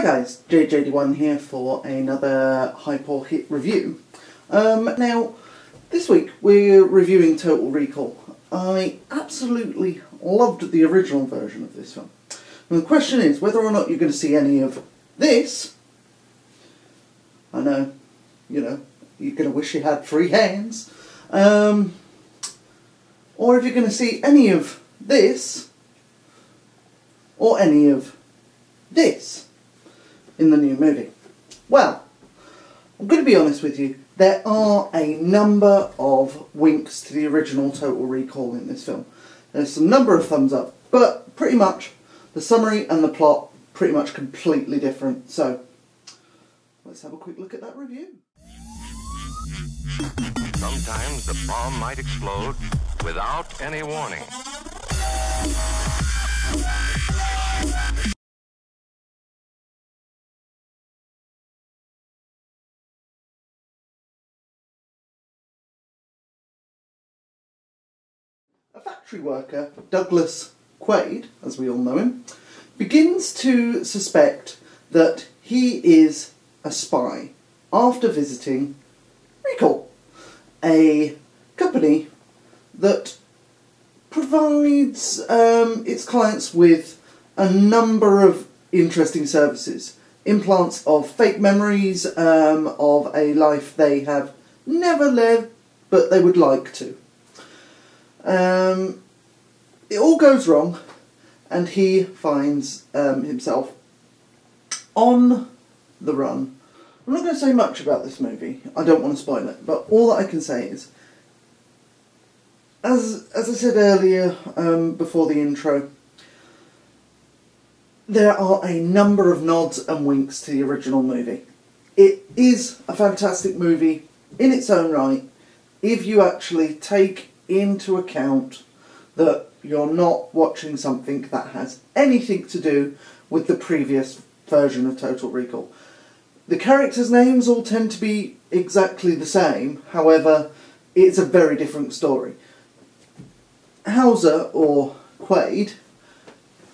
guys, JJD1 here for another Hype or Hit review. Now, this week we're reviewing Total Recall. I absolutely loved the original version of this film. And the question is whether or not you're going to see any of this. I know, you know, you're going to wish you had free hands. Or if you're going to see any of this, or any of this in the new movie. Well, I'm going to be honest with you, there are a number of winks to the original Total Recall in this film. There's some number of thumbs up, but pretty much the summary and the plot pretty much completely different. So, let's have a quick look at that review. Sometimes the bomb might explode without any warning. A factory worker, Douglas Quaid, as we all know him, begins to suspect that he is a spy after visiting Recall, a company that provides its clients with a number of interesting services. Implants of fake memories of a life they have never lived, but they would like to. It all goes wrong, and he finds himself on the run. I'm not going to say much about this movie, I don't want to spoil it, but all that I can say is, as I said earlier before the intro, there are a number of nods and winks to the original movie. It is a fantastic movie in its own right, if you actually take into account that you're not watching something that has anything to do with the previous version of Total Recall. The characters' names all tend to be exactly the same, however, it's a very different story. Hauser, or Quaid,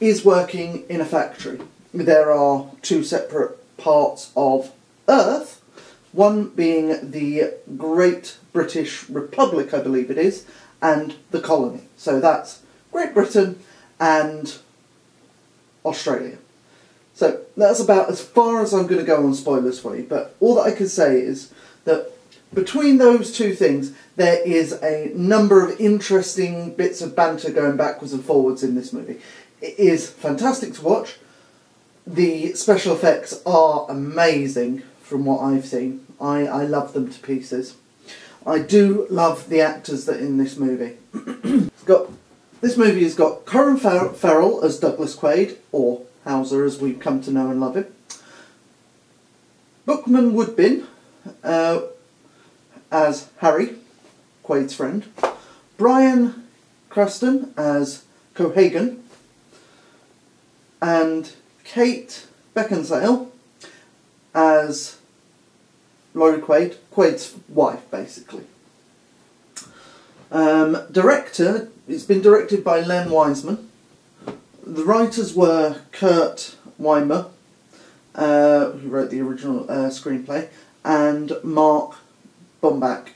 is working in a factory. There are two separate parts of Earth, one being the Great British Republic, I believe it is, and the colony. So that's Great Britain and Australia. So that's about as far as I'm going to go on spoilers for you, but all that I can say is that between those two things there is a number of interesting bits of banter going backwards and forwards in this movie. It is fantastic to watch. The special effects are amazing from what I've seen. I love them to pieces. I do love the actors that are in this movie. This movie has got Colin Farrell as Douglas Quaid, or Hauser as we've come to know and love him. Bookman Woodbin as Harry, Quaid's friend. Brian Cranston as Cohagen. And Kate Beckinsale as Laurie Quaid, Quaid's wife, basically. Director, it's been directed by Len Wiseman. The writers were Kurt Weimer, who wrote the original screenplay, and Mark Bombach,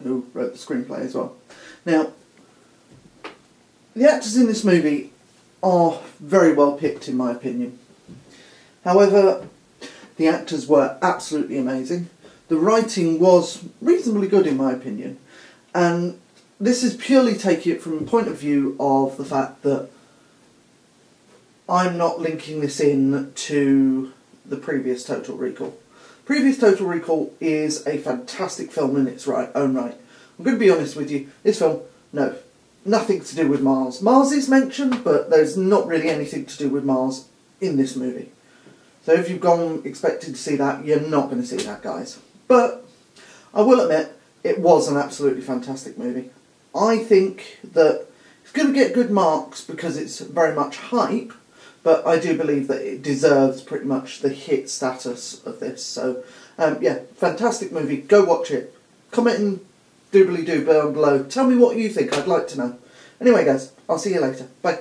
who wrote the screenplay as well. Now, the actors in this movie are very well picked, in my opinion. However, the actors were absolutely amazing. The writing was reasonably good, in my opinion, and this is purely taking it from a point of view of the fact that I'm not linking this in to the previous Total Recall. Previous Total Recall is a fantastic film in its own right. I'm going to be honest with you, this film, no, nothing to do with Mars. Mars is mentioned, but there's not really anything to do with Mars in this movie. So if you've gone expecting to see that, you're not going to see that, guys. But I will admit, it was an absolutely fantastic movie. I think that it's going to get good marks because it's very much hype, but I do believe that it deserves pretty much the hit status of this. So, yeah, fantastic movie. Go watch it. Comment and doobly-doo down below. Tell me what you think. I'd like to know. Anyway, guys, I'll see you later. Bye.